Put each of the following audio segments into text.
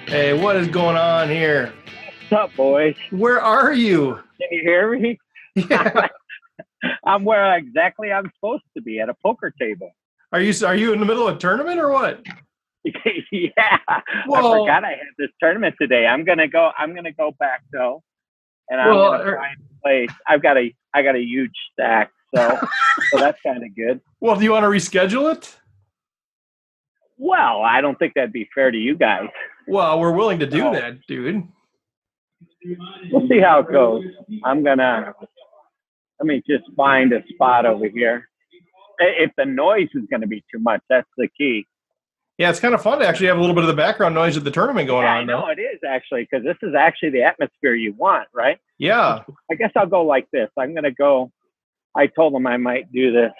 Hey, what is going on here? What's up, boys? Where are you? Can you hear me? Yeah. I'm where exactly I'm supposed to be, at a poker table. Are you in the middle of a tournament or what? Yeah, I Well, forgot I had this tournament today. I'm gonna go. Back though, and I'm well, gonna find a place. I got a huge stack, so that's kind of good. well. Do you want to reschedule it? Well, I don't think that'd be fair to you guys. Well, we're willing to do So that, dude. we'll see how it goes. Let me just find a spot over here. If the noise is going to be too much, that's the key. Yeah, it's kind of fun to actually have a little bit of the background noise of the tournament going Yeah, on, I know though. it is actually, because this is actually the atmosphere you want, right? Yeah. I guess I'll go like this. I'm going to go. I told them I might do this.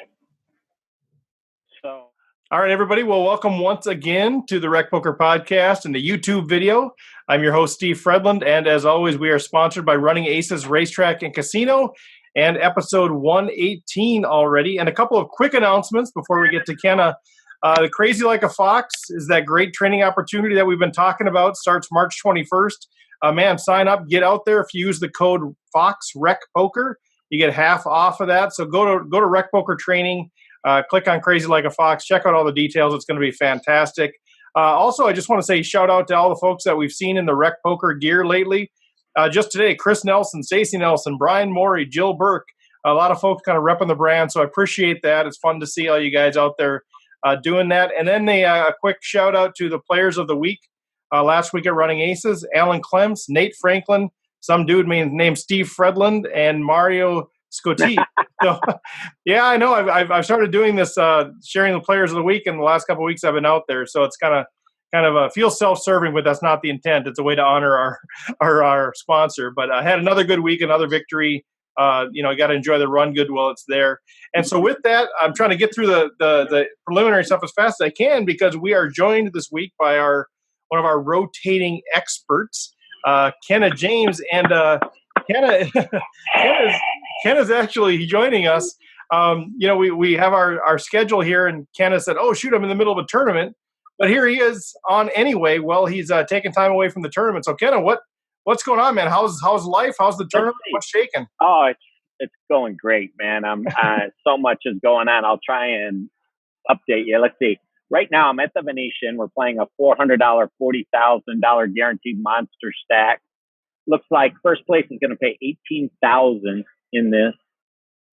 So, All right, everybody. Well, welcome once again to the Rec Poker Podcast and the YouTube video. I'm your host, Steve Fredland, and as always, we are sponsored by Running Aces Racetrack and Casino, and episode 118 already. And a couple of quick announcements before we get to Kenna. The Crazy Like a Fox is that great training opportunity that we've been talking about. Starts March 21st. Man, sign up, get out there. If you use the code FOXRECPOKER, you get half off of that. So go to Rec Poker Training. Click on Crazy Like a Fox. Check out all the details. It's going to be fantastic. Also, I just want to say shout out to all the folks that we've seen in the Rec Poker gear lately. Just today, Chris Nelson, Stacey Nelson, Brian Morey, Jill Burke, a lot of folks kind of repping the brand. So I appreciate that. It's fun to see all you guys out there doing that. And then a quick shout out to the players of the week last week at Running Aces: Alan Clemps, Nate Franklin, some dude named Steve Fredland, and Mario Scotti. So, yeah, I know. I've started doing this, sharing the players of the week, in the last couple of weeks I've been out there. So it's kind of feels self-serving, but that's not the intent. It's a way to honor our sponsor. But I had another good week, another victory. You got to enjoy the run good while it's there. And so with that, I'm trying to get through the preliminary stuff as fast as I can, because we are joined this week by one of our rotating experts, Kenna James, and Kenna Kenna's actually joining us. We have our schedule here, and Kenna said, "Oh shoot, I'm in the middle of a tournament," but here he is on anyway. Well, he's taking time away from the tournament. So Kenna, what's going on, man? How's life? How's the tournament? What's shaking? oh, it's going great, man. I'm so much is going on. I'll try and update you. Let's see. Right now, I'm at the Venetian. We're playing a $400, $40,000 guaranteed monster stack. Looks like first place is going to pay $18,000 in this.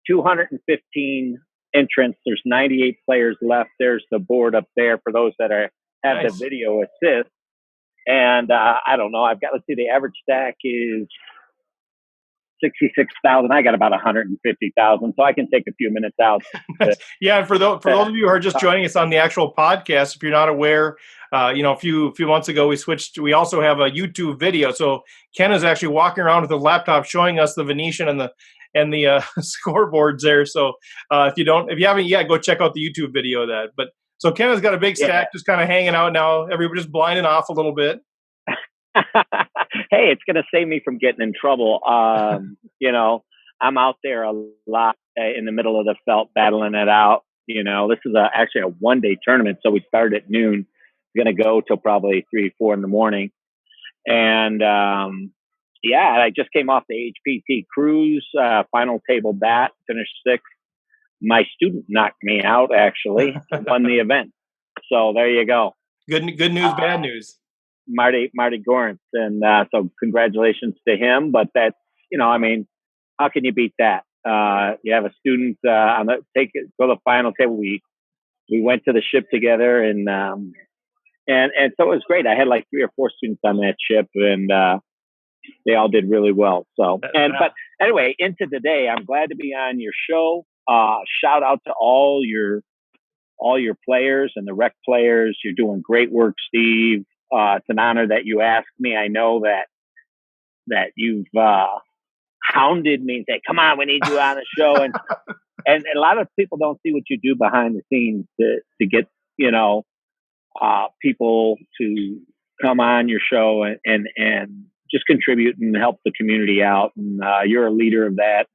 215 entrants. There's 98 players left. There's the board up there for those that have Nice. the video assist. And I don't know. Let's see, the average stack is 66,000. I got about 150,000, so I can take a few minutes out. Yeah, and for those of you who are just joining us on the actual podcast, if you're not aware, a few months ago we also have a YouTube video. So Ken is actually walking around with a laptop showing us the Venetian and the scoreboards there. So if you haven't yet, go check out the YouTube video of that. But so Ken has got a big stack, just kind of hanging out now. Everybody just blinding off a little bit. Hey, it's going to save me from getting in trouble. I'm out there a lot in the middle of the felt, battling it out. This is actually a one-day tournament, so we started at noon. We're going to go till probably 3, 4 in the morning. And I just came off the HPT cruise, final table bat, finished 6th. My student knocked me out, actually, won the event. So there you go. Good news, bad news. Marty Gorence, and so congratulations to him. But that's how can you beat that? You have a student go to the final table. We went to the ship together, and so it was great. I had like 3 or 4 students on that ship, and they all did really well. So but anyway, into today, I'm glad to be on your show. Shout out to all your players and the rec players. You're doing great work, Steve. It's an honor that you asked me. I know that you've hounded me and said, "Come on, we need you on the show." And a lot of people don't see what you do behind the scenes to get people to come on your show and just contribute and help the community out. And you're a leader of that.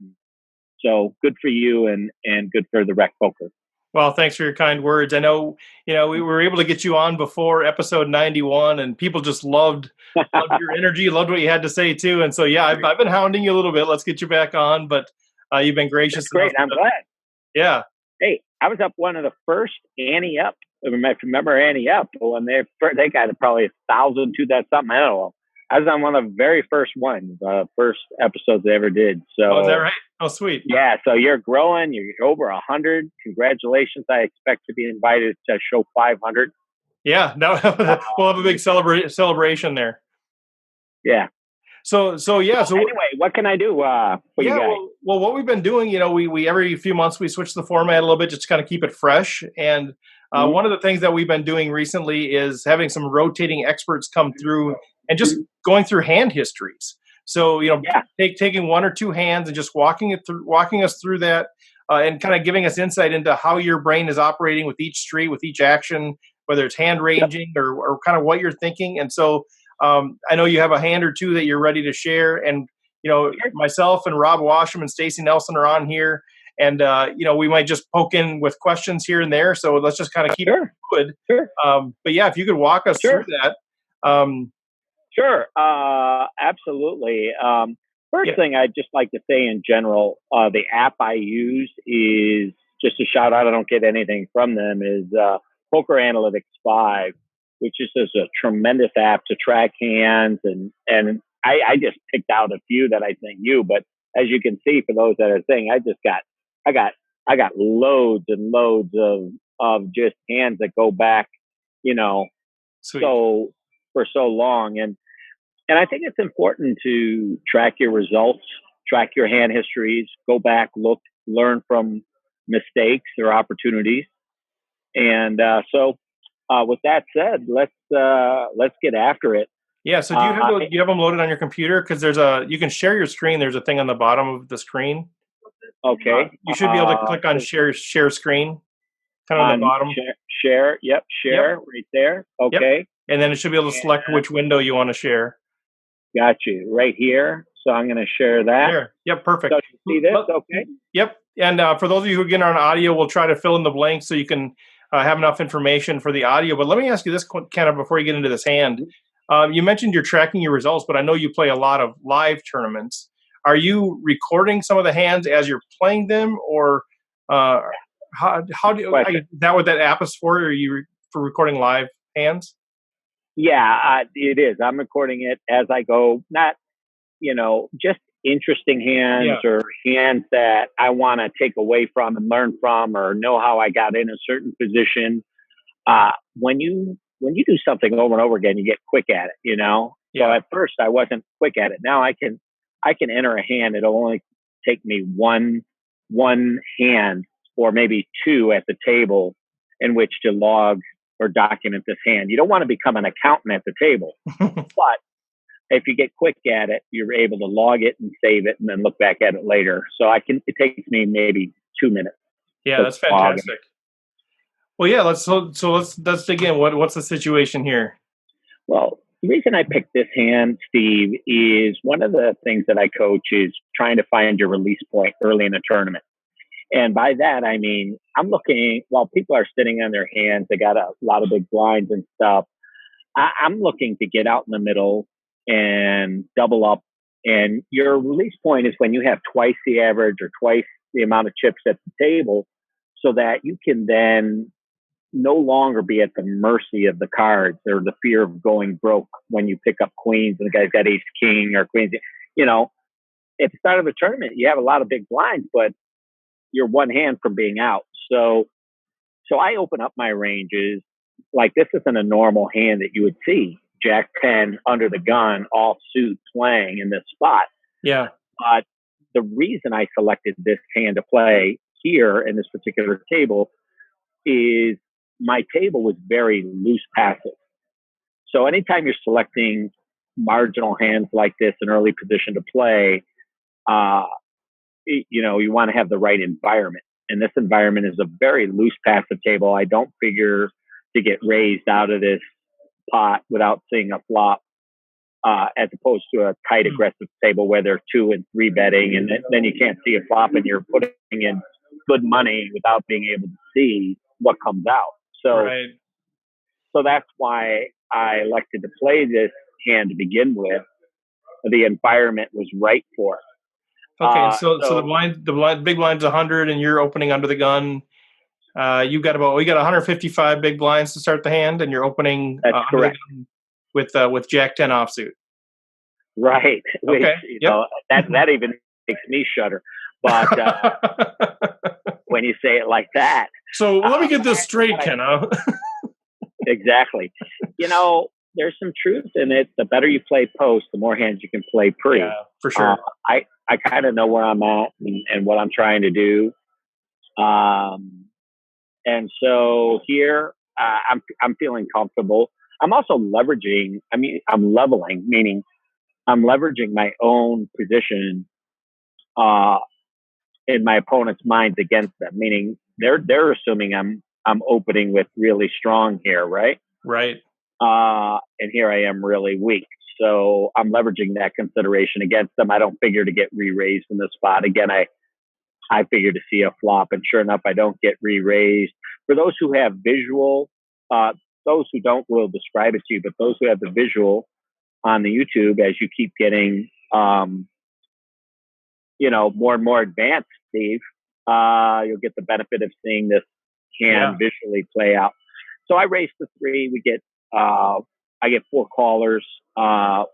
So good for you and good for the Rec Poker. Well, thanks for your kind words. I know, we were able to get you on before episode 91, and people just loved your energy, loved what you had to say too. And so, yeah, I've been hounding you a little bit. Let's get you back on, but you've been That's gracious enough. great. I'm glad. Yeah. Hey, I was up one of the first Annie Up. If you remember Annie Up, when they got probably 1,000, 2,000 something. I don't know. I was on one of the very first ones, first episodes they ever did. So, Oh, is that right? Oh, sweet. Yeah. So you're growing. You're over 100. Congratulations. I expect to be invited to show 500. Yeah. No, we'll have a big celebration there. Yeah. So yeah. So anyway, what can I do for you guys? Well, what we've been doing, we every few months we switch the format a little bit just to kind of keep it fresh. And one of the things that we've been doing recently is having some rotating experts come through and just going through hand histories. So taking one or two hands and just walking us through that, and kind of giving us insight into how your brain is operating with each street, with each action, whether it's hand ranging or kind of what you're thinking. And so I know you have a hand or two that you're ready to share, and myself and Rob Washam and Stacy Nelson are on here, and we might just poke in with questions here and there. So let's just kind of keep it good. Sure. But yeah, if you could walk us through that. Sure. Absolutely. First thing I'd just like to say in general, the app I use is just a shout out. I don't get anything from them. Is Poker Analytics 5. Which is just a tremendous app to track hands, and I just picked out a few that I think but as you can see, for those that are saying, I got loads and loads of just hands that go back, Sweet. so for so long, and I think it's important to track your results, track your hand histories, go back, look, learn from mistakes or opportunities, and with that said, let's get after it. Yeah. So do you have them loaded on your computer? Because you can share your screen. There's a thing on the bottom of the screen. Okay. You should be able to click on share screen, kind of on the bottom. Share. Yep. Share right there. Okay. Yep. And then it should be able to select which window you want to share. Got you right here. So I'm going to share that. There. Yep. Perfect. So you see this? Okay. Yep. And for those of you who get on audio, we'll try to fill in the blanks so you can have enough information for the audio. But let me ask you this, Kenna, before you get into this hand. You mentioned you're tracking your results, but I know you play a lot of live tournaments. Are you recording some of the hands as you're playing them, or how do is that what that app is for? Are you for recording live hands? Yeah, it is. I'm recording it as I go. Not, just interesting hands or hands that I want to take away from and learn from, or know how I got in a certain position. When you do something over and over again, you get quick at it, So at first I wasn't quick at it. Now I can enter a hand. It'll only take me one hand or maybe two at the table in which to log or document this hand. You don't want to become an accountant at the table, but if you get quick at it, you're able to log it and save it and then look back at it later. So it takes me maybe 2 minutes. Yeah, that's fantastic. Well, yeah, let's dig in. What's the situation here? Well, the reason I picked this hand, Steve, is one of the things that I coach is trying to find your release point early in a tournament. And by that, I mean, I'm looking, while people are sitting on their hands, they got a lot of big blinds and stuff. I'm looking to get out in the middle and double up. And your release point is when you have twice the average or twice the amount of chips at the table, so that you can then no longer be at the mercy of the cards or the fear of going broke when you pick up queens and the guy's got ace king or queens. At the start of a tournament, you have a lot of big blinds, but you're one hand from being out. So I open up my ranges. Like, this isn't a normal hand that you would see. Jack 10 under the gun, all suit playing in this spot. Yeah. But the reason I selected this hand to play here in this particular table is my table was very loose passive. So anytime you're selecting marginal hands like this, an early position to play, you want to have the right environment. And this environment is a very loose passive table. I don't figure to get raised out of this pot without seeing a flop, as opposed to a tight aggressive table where they're 2 and 3 betting, and then you can't see a flop and you're putting in good money without being able to see what comes out. So, Right. so that's why I elected to play this hand to begin with. The environment was right for it. Okay. So So big blind's 100, and you're opening under the gun. We got 155 big blinds to start the hand, and you're opening that's under the correct. gun with Jack 10 offsuit. Right. Which, Okay. Yep. that even makes me shudder. But when you say it like that, So let me get this what straight, I- Kenna. exactly. There's some truth in it. The better you play post, the more hands you can play pre. Yeah, for sure. I kind of know where I'm at and what I'm trying to do. And so here, I'm feeling comfortable. I'm also leveraging. I mean, I'm leveling, meaning I'm leveraging my own position uh, in my opponent's minds against them. Meaning they're assuming I'm opening with really strong here, right? Right. And here I am really weak. So I'm leveraging that consideration against them. I don't figure to get re-raised in the spot. Again, I figure to see a flop, and sure enough, I don't get re-raised. For those who have visual, those who don't will describe it to you, but those who have the visual on the YouTube, as you keep getting, more and more advanced, Steve, you'll get the benefit of seeing this hand visually play out. So I race the 3. I get 4 callers, 1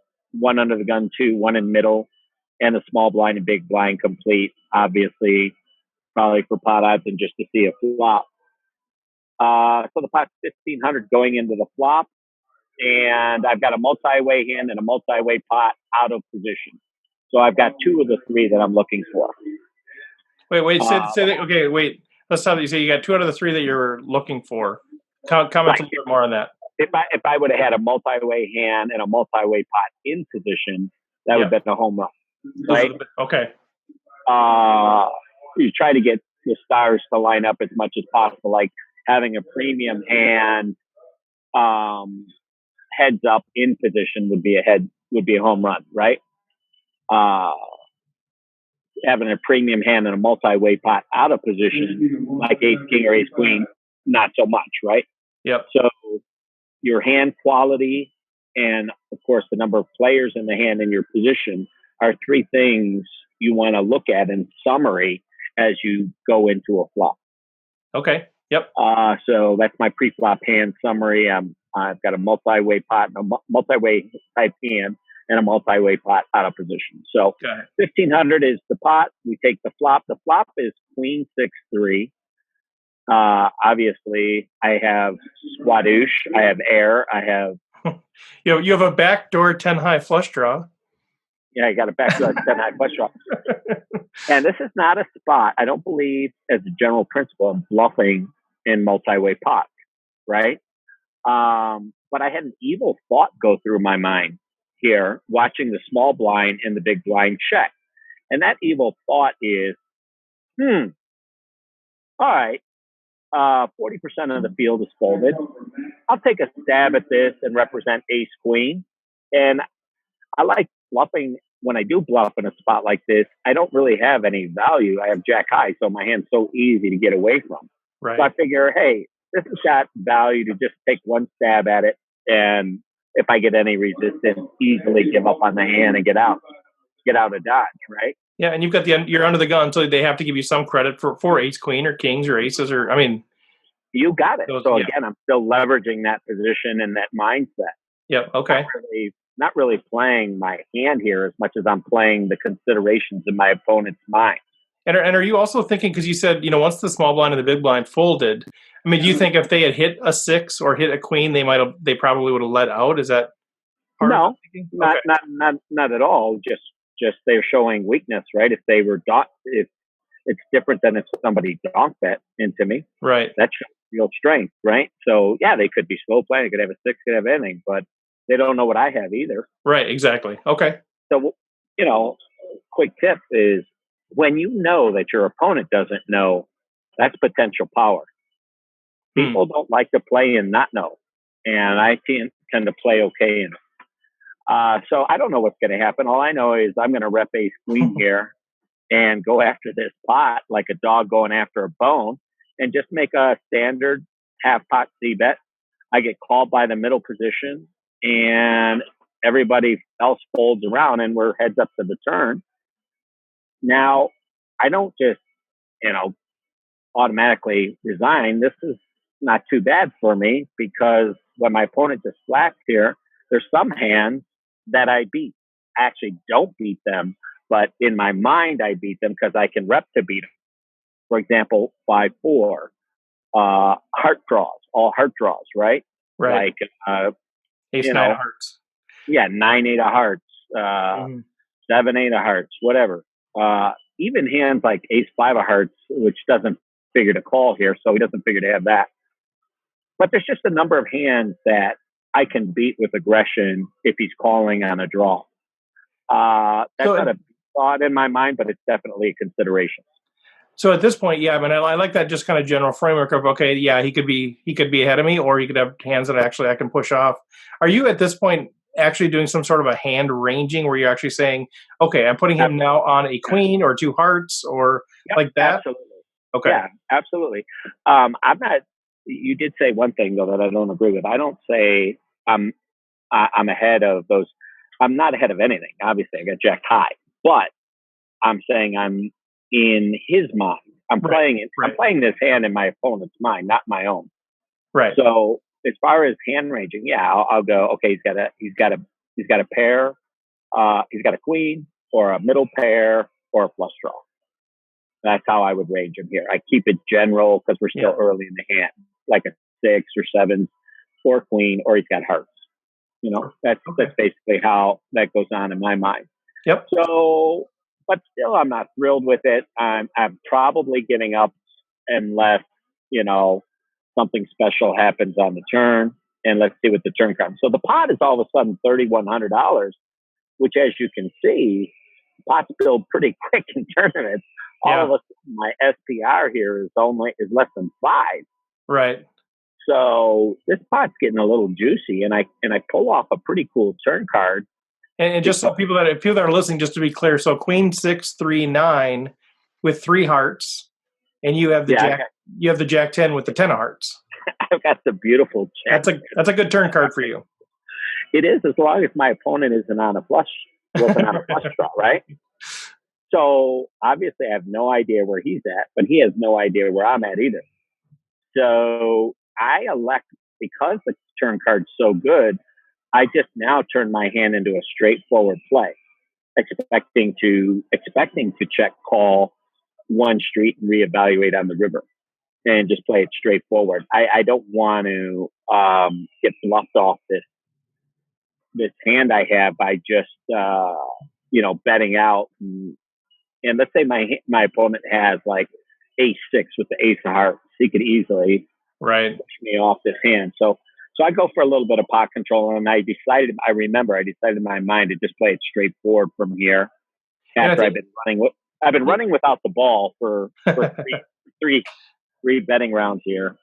under the gun, 2, 1 in middle, and a small blind and big blind complete. Obviously, probably for pot odds and just to see a flop. So the pot's 1,500 going into the flop, and I've got a multi-way hand and a multi-way pot out of position. So I've got 2 of the 3 that I'm looking for. Wait. Say that. Okay, wait. Let's stop. You say you got 2 out of the 3 that you're looking for. Comment Right. a little bit more on that. If I would have had a multi-way hand and a multi-way pot in position, that would have been a home run, right? Okay. You try to get the stars to line up as much as possible, like having a premium hand heads up in position would be a home run, right? Having a premium hand and a multi-way pot out of position, like ace king or ace queen, not so much, right? Yep. So your hand quality and, of course, the number of players in the hand and your position are 3 things you want to look at in summary as you go into a flop. Okay. Yep. So that's my pre-flop hand summary. I've got a multi-way pot and a multi-way type hand and a multi-way pot out of position. So 1,500 is the pot. We take the flop. The flop is queen 6-3. Obviously, I have squadouche. I have air. I have. You have a backdoor 10 high flush draw. Yeah, I got a backdoor 10 high flush draw. And this is not a spot. I don't believe, as a general principle, of bluffing in multi-way pots, right? But I had an evil thought go through my mind here, watching the small blind and the big blind check. And that evil thought is, all right, 40% of the field is folded. I'll take a stab at this and represent ace queen. And I like bluffing. When I do bluff in a spot like this, I don't really have any value. I have jack high, so my hand's so easy to get away from. Right. So I figure, hey, this has got value to just take one stab at it. And if I get any resistance, easily give up on the hand and get out of dodge, right? Yeah, and you're under the gun, so they have to give you some credit for ace queen or kings or aces you got it. So again, I'm still leveraging that position and that mindset. Yep. Okay. Not really playing my hand here as much as I'm playing the considerations in my opponent's mind. And are you also thinking, because you said, once the small blind and the big blind folded, do you think if they had hit a 6 or hit a queen, they probably would have let out? Is that part of the thinking? Not at all. Just they're showing weakness, right? If they were if it's different than if somebody donk bet into me, right? That shows real strength, right? So yeah, they could be slow playing. They could have a 6, could have anything, but they don't know what I have either. Right. Exactly. Okay. So quick tip is when you know that your opponent doesn't know, that's potential power. People don't like to play and not know, and I tend to play okay in it. So I don't know what's going to happen. All I know is I'm going to rep ace queen here, and go after this pot like a dog going after a bone and just make a standard half pot C bet. I get called by the middle position and everybody else folds around and we're heads up to the turn. Now, I don't just, automatically resign. This is not too bad for me because when my opponent just slacks here, there's some hands that I beat. I actually don't beat them, but in my mind, I beat them because I can rep to beat them. For example, 5-4, heart draws, all heart draws, right? Right. Like, Ace 9 of hearts. Yeah, 9-8 of hearts, 7-8 of hearts, whatever. Even hands like Ace 5 of hearts, which doesn't figure to call here, so he doesn't figure to have that. But there's just a number of hands that I can beat with aggression if he's calling on a draw. That's not a thought in my mind, but it's definitely a consideration. So at this point, yeah, I mean, I like that just kind of general framework of, okay, yeah, he could be ahead of me, or he could have hands that actually I can push off. Are you at this point actually doing some sort of a hand ranging where you're actually saying, okay, I'm putting him now on a queen or 2 hearts or like that? Absolutely. Okay. Yeah, absolutely. I'm not. You did say one thing though that I don't agree with. I don't say I'm ahead of those. I'm not ahead of anything. Obviously, I got jacked high, but I'm saying I'm in his mind. I'm playing it. Right. I'm playing this hand in my opponent's mind, not my own. Right. So as far as hand ranging, yeah, I'll go. Okay, he's got a pair. He's got a queen or a middle pair or a flush draw. That's how I would range him here. I keep it general because we're still early in the hand, like a 6 or 7 or queen, or he's got hearts. That's basically how that goes on in my mind. Yep. So, but still, I'm not thrilled with it. I'm probably giving up unless something special happens on the turn, and let's see what the turn comes. So the pot is all of a sudden $3,100, which, as you can see, pots build pretty quick in tournaments. All of a sudden, my SPR here is less than 5. Right. So this pot's getting a little juicy, and I pull off a pretty cool turn card. And just so people that are listening, just to be clear, so Queen 6, 3, 9 with 3 hearts, and you have the Jack. You have the Jack 10 with the 10 of hearts. I've got the beautiful Jack. That's a good turn card for you. It is, as long as my opponent wasn't on a flush draw, right? So obviously I have no idea where he's at, but he has no idea where I'm at either. So I elect, because the turn card's so good, I just now turn my hand into a straightforward play, expecting to check call one street and reevaluate on the river and just play it straightforward. I don't want to get bluffed off this hand I have by just betting out. And let's say my opponent has like Ace 6 with the Ace of Hearts. He could easily push me off this hand. So I go for a little bit of pot control, and I decided in my mind to just play it straightforward from here. After I've been running without the ball for three betting rounds here.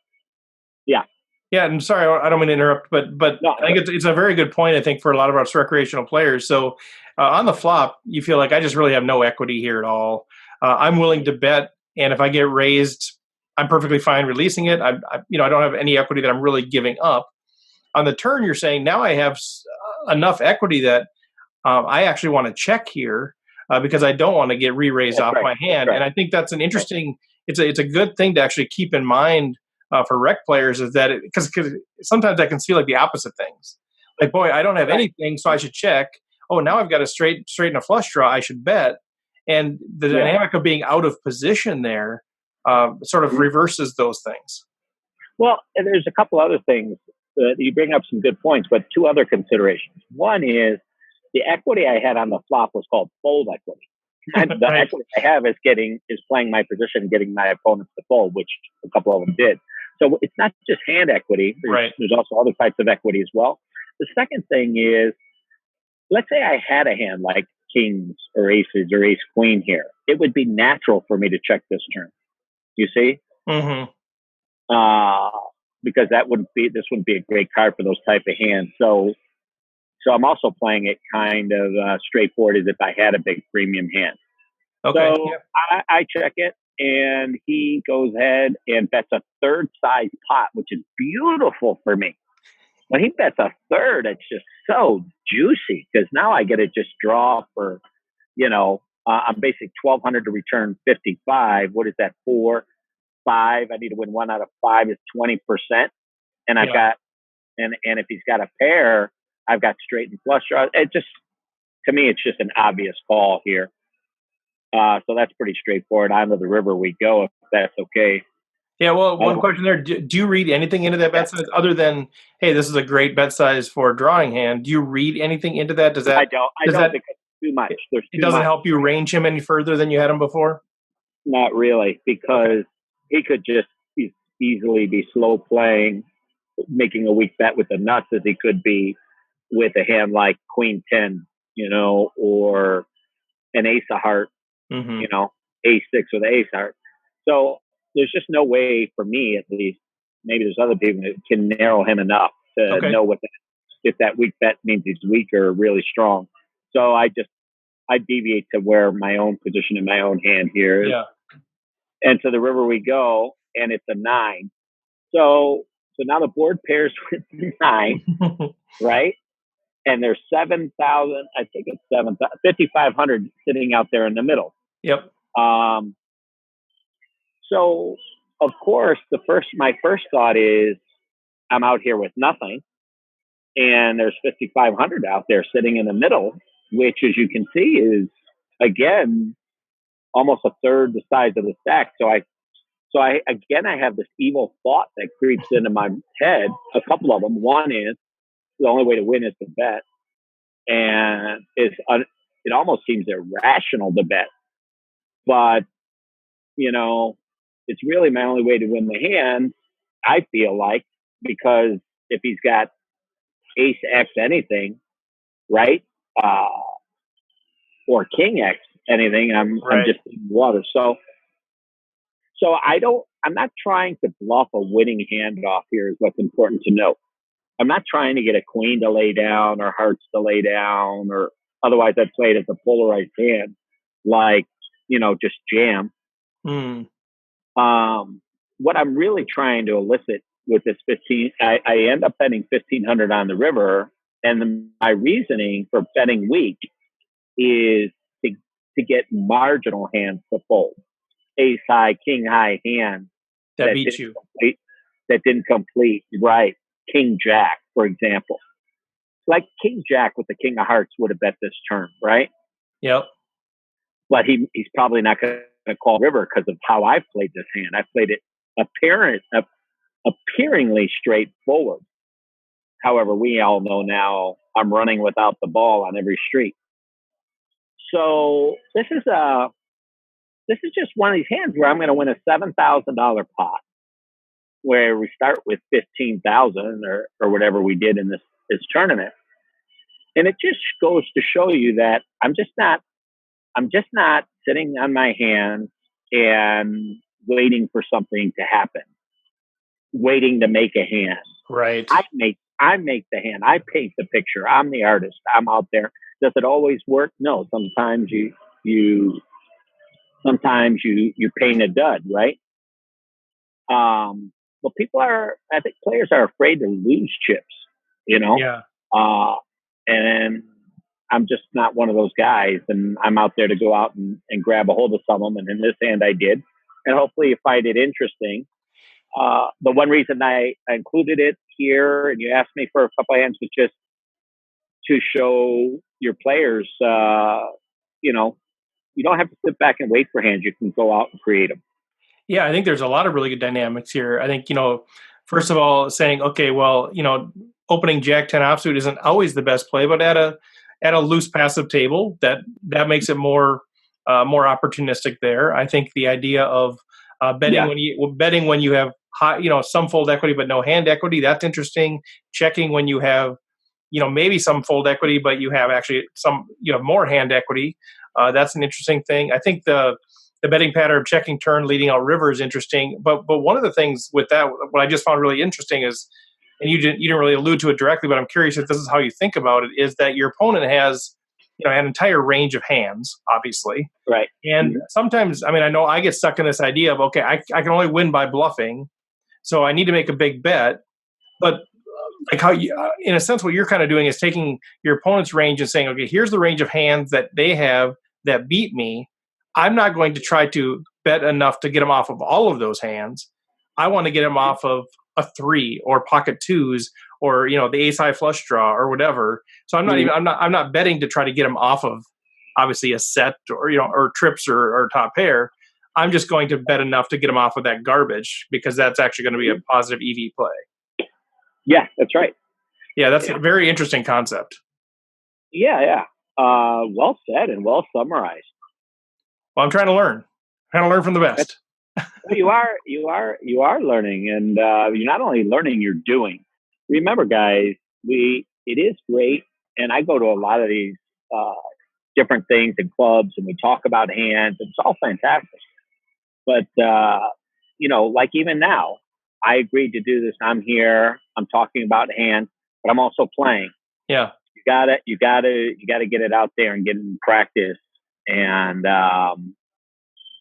Yeah. Yeah, I'm sorry, I don't mean to interrupt, but no, I think it's a very good point, I think, for a lot of us recreational players. So on the flop, you feel like I just really have no equity here at all. I'm willing to bet, and if I get raised, I'm perfectly fine releasing it. I don't have any equity that I'm really giving up. On the turn, you're saying now I have enough equity that I actually want to check here because I don't want to get re-raised off my hand. And I think that's an interesting. It's a good thing to actually keep in mind for rec players, is that because sometimes I can see like the opposite things. Like, boy, I don't have anything, so I should check. Oh, now I've got a straight and a flush draw. I should bet. And the dynamic of being out of position there sort of reverses those things. Well, and there's a couple other things. You bring up some good points, but 2 other considerations. One is the equity I had on the flop was called fold equity. The equity I have is playing my position, getting my opponents to fold, which a couple of them did. So it's not just hand equity. There's also other types of equity as well. The second thing is, let's say I had a hand like kings or aces or ace queen here. It would be natural for me to check this turn. You see? Mm-hmm. Because this wouldn't be a great card for those type of hands. So I'm also playing it kind of straightforward, as if I had a big premium hand. Okay. So Yeah. I check it, and he goes ahead and bets a third size pot, which is beautiful for me. When he bets a third, it's just so juicy because now I get to just draw for, I'm basically 1,200 to return 55. What is that? 4, 5. I need to win 1 out of 5 is 20%. And I've Yeah. got, and if he's got a pair, I've got straight and flush draws. It just, to me, it's just an obvious call here. So that's pretty straightforward. On to the river we go, if that's okay. Yeah, well, one Oh, question there. Do you read anything into that yeah. bet size other than, hey, this is a great bet size for a drawing hand? Do you read anything into that? Does I that don't. I does don't that because it's too much. There's it too doesn't much. help you range him any further than you had him before? Not really, Okay. because he could just easily be slow playing, making a weak bet with the nuts as he could be with a hand like Queen 10, or an Ace of Heart, Mm-hmm. Ace 6 with Ace Heart. So there's just no way for me, at least. Maybe there's other people that can narrow him enough to Okay. know if that weak bet means he's weak or really strong. So I deviate to where my own position in my own hand here is. Yeah. And to the river we go, and it's a 9. So now the board pairs with 9, right? And there's 7,000, I think it's 5,500 sitting out there in the middle. Yep. Um, so of course, my first thought is I'm out here with nothing, and there's 5,500 out there sitting in the middle, which, as you can see, is again almost a third the size of the stack. So I have this evil thought that creeps into my head. A couple of them. One is the only way to win is to bet, and it almost seems irrational to bet, but it's really my only way to win the hand. I feel like, because if he's got Ace X anything, right, or King X anything, I'm Right. just in water. So I'm not trying to bluff a winning hand off here. Is what's important to note. I'm not trying to get a queen to lay down or hearts to lay down, or otherwise I'd play it as a polarized hand, like, just jam. Mm. What I'm really trying to elicit with this 15, I end up betting 1,500 on the river. And my reasoning for betting weak is to get marginal hands to fold. Ace high, king high hand That beats you. that didn't complete, right? King Jack, for example. Like King Jack with the King of Hearts would have bet this turn, right? Yep. But he's probably not going to call river because of how I played this hand. I played it appearingly straightforward. However, we all know now I'm running without the ball on every street. So this is just one of these hands where I'm going to win a $7,000 pot, where we start with 15,000 or whatever we did in this tournament. And it just goes to show you that I'm just not sitting on my hands and waiting for something to happen, waiting to make a hand. Right. I make the hand. I paint the picture. I'm the artist. I'm out there. Does it always work? No. Sometimes you paint a dud, right? But I think players are afraid to lose chips, Yeah. and I'm just not one of those guys, and I'm out there to go out and grab a hold of some of them. And in this hand I did, and hopefully you find it interesting. The one reason I included it here, and you asked me for a couple of hands, was just to show your players, you don't have to sit back and wait for hands. You can go out and create them. Yeah, I think there's a lot of really good dynamics here. I think, first of all, saying, okay, well, opening Jack 10 offsuit isn't always the best play, but at a loose passive table, that makes it more opportunistic there. I think the idea of betting when you have high, some fold equity but no hand equity, that's interesting. Checking when you have, maybe some fold equity but you have actually more hand equity. That's an interesting thing. I think the betting pattern of checking turn, leading out river is interesting. But one of the things with that, what I just found really interesting is, and you didn't really allude to it directly, but I'm curious if this is how you think about it, is that your opponent has, an entire range of hands, obviously. Right. And sometimes, I know I get stuck in this idea of, okay, I can only win by bluffing. So I need to make a big bet. But like how you, in a sense, what you're kind of doing is taking your opponent's range and saying, okay, here's the range of hands that they have that beat me. I'm not going to try to bet enough to get them off of all of those hands. I want to get them off of a 3 or pocket 2s or the ace high flush draw or whatever. So I'm not betting to try to get them off of obviously a set or trips or top pair. I'm just going to bet enough to get them off of that garbage because that's actually going to be a positive EV play. Yeah, that's right. Yeah, that's a very interesting concept. Yeah. Well said and well summarized. Well, I'm trying to learn. From the best. Well, you are learning, and you're not only learning, you're doing. Remember, guys, it is great, and I go to a lot of these different things in clubs, and we talk about hands. It's all fantastic, but like even now, I agreed to do this. I'm here. I'm talking about hands, but I'm also playing. Yeah, you gotta get it out there and get it in practice, and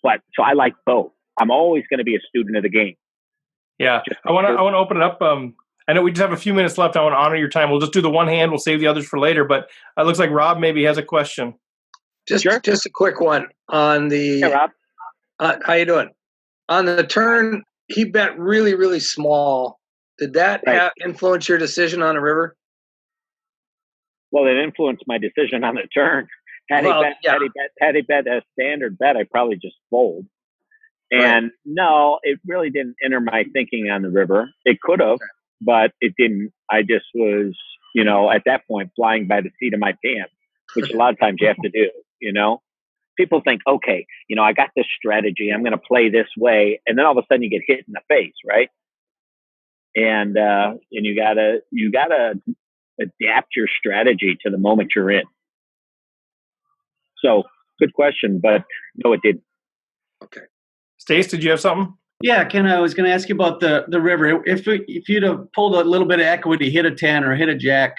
but so I like both. I'm always going to be a student of the game. Yeah, I want to open it up. I know we just have a few minutes left. I want to honor your time. We'll just do the one hand. We'll save the others for later. But it looks like Rob maybe has a question. Just a quick one on the. Hey, Rob. How you doing? On the turn, he bet really, really small. Did that influence your decision on the river? Well, it influenced my decision on the turn. Had he bet a standard bet, I'd probably just fold. And no, it really didn't enter my thinking on the river. It could have, but it didn't. I just was, at that point, flying by the seat of my pants, which a lot of times you have to do, People think, okay, I got this strategy. I'm going to play this way. And then all of a sudden you get hit in the face, right? And you gotta adapt your strategy to the moment you're in. So good question, but no, it didn't. Okay. Stace, did you have something? Yeah, Ken, I was going to ask you about the river. If you'd have pulled a little bit of equity, hit a 10 or hit a jack,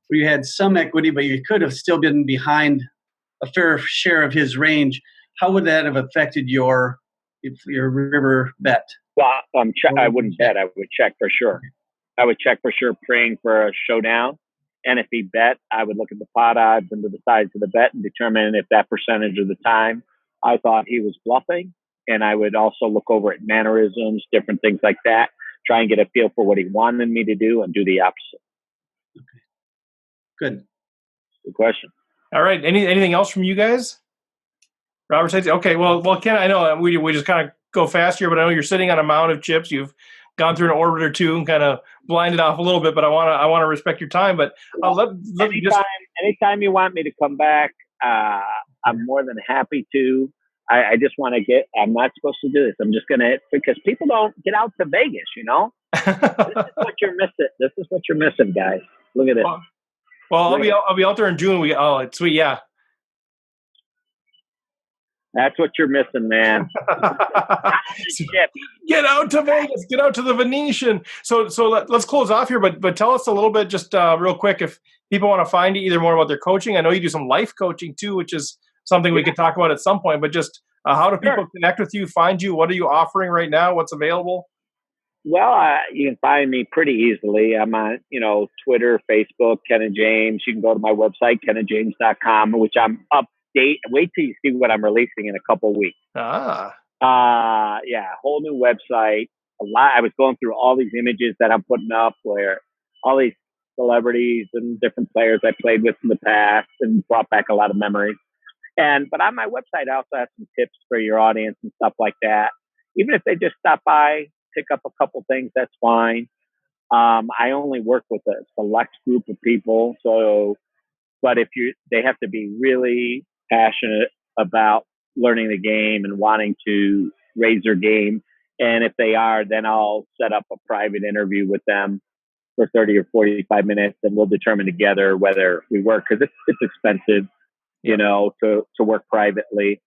where you had some equity, but you could have still been behind a fair share of his range, how would that have affected your river bet? Well, I wouldn't bet. I would check for sure. I would check for sure, praying for a showdown. And if he bet, I would look at the pot odds and the size of the bet and determine if that percentage of the time I thought he was bluffing. And I would also look over at mannerisms, different things like that, try and get a feel for what he wanted me to do and do the opposite. Okay. Good. Good question. All right. Anything else from you guys? Robert says, okay, well, Ken, I know we just kind of go fast here, but I know you're sitting on a mound of chips. You've gone through an orbit or two and kind of blinded off a little bit, but I want to respect your time. But anytime you want me to come back, I'm more than happy to. I just want to I'm not supposed to do this. I'm just going to, because people don't get out to Vegas, This is what you're missing. This is what you're missing, guys. Look at it. Well, I'll be out there in June. It's sweet. Yeah. That's what you're missing, man. Get out to Vegas. Get out to the Venetian. So let's close off here, but tell us a little bit, just real quick, if people want to find you, either more about their coaching. I know you do some life coaching too, which is something we could talk about at some point. But just how do people connect with you, find you? What are you offering right now? What's available? Well, you can find me pretty easily. I'm on, Twitter, Facebook, Kenna James. You can go to my website, kennajames.com, which I'm update. Wait till you see what I'm releasing in a couple weeks. Whole new website. I was going through all these images that I'm putting up where all these celebrities and different players I played with in the past and brought back a lot of memories. But on my website, I also have some tips for your audience and stuff like that. Even if they just stop by, pick up a couple things, that's fine. I only work with a select group of people. But they have to be really passionate about learning the game and wanting to raise their game. And if they are, then I'll set up a private interview with them for 30 or 45 minutes, and we'll determine together whether we work, because it's expensive, to work privately.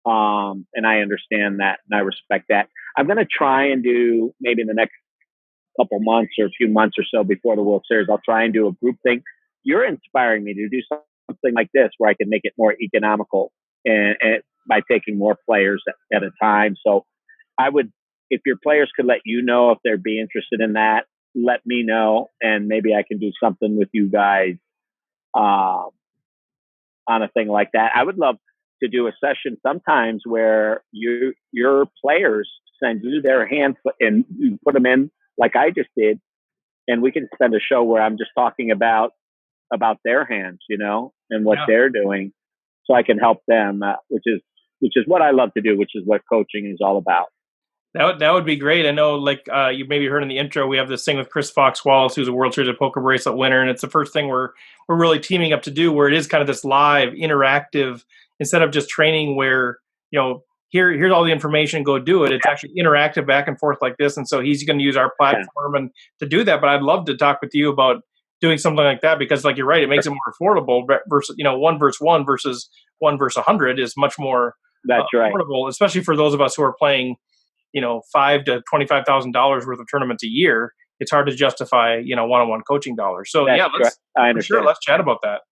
And I understand that and I respect that. I'm going to try and do, maybe in the next couple months or a few months or so before the World Series, I'll try and do a group thing. You're inspiring me to do something like this where I can make it more economical and by taking more players at a time. So I would, if your players could let you know if they'd be interested in that, let me know, and maybe I can do something with you guys on a thing like that. I would love to do a session sometimes where your players send you their hands and you put them in like I just did, and we can spend a show where I'm just talking about their hands, and what they're doing, so I can help them, which is what I love to do, which is what coaching is all about. That would be great. I know, like you maybe heard in the intro, we have this thing with Chris Fox Wallace, who's a World Series of Poker bracelet winner, and it's the first thing we're really teaming up to do, where it is kind of this live, interactive, instead of just training where here's all the information, go do it. It's actually interactive back and forth like this, and so he's going to use our platform and to do that. But I'd love to talk with you about doing something like that, because, like you're right, it makes it more affordable. Versus 1 versus 1 versus 1 versus 100 is much more affordable, especially for those of us who are playing $5,000 to $25,000 worth of tournaments a year. It's hard to justify, one-on-one coaching dollars. So let's chat about that.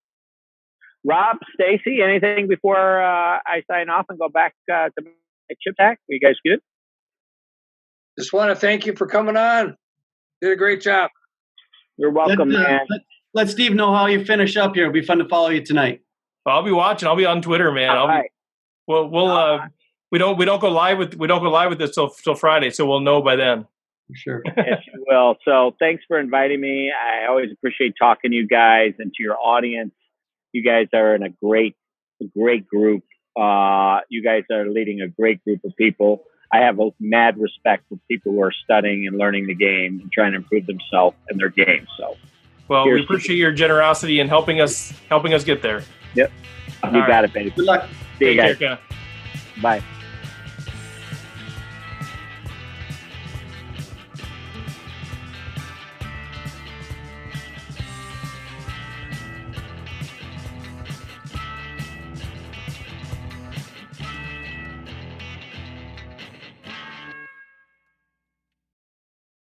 Rob, Stacy, anything before I sign off and go back to my chip hack? Are you guys good? Just want to thank you for coming on. Did a great job. You're welcome, man. Let Steve know how you finish up here. It'll be fun to follow you tonight. I'll be watching. I'll be on Twitter, man. We don't go live with this till Friday, so we'll know by then. For sure. Yes, you will. So thanks for inviting me. I always appreciate talking to you guys and to your audience. You guys are in a great group. You guys are leading a great group of people. I have a mad respect for people who are studying and learning the game and trying to improve themselves and their game. So, we appreciate your generosity and helping us get there. Yep, you got it, baby. Good luck. See you guys. Care, Bye.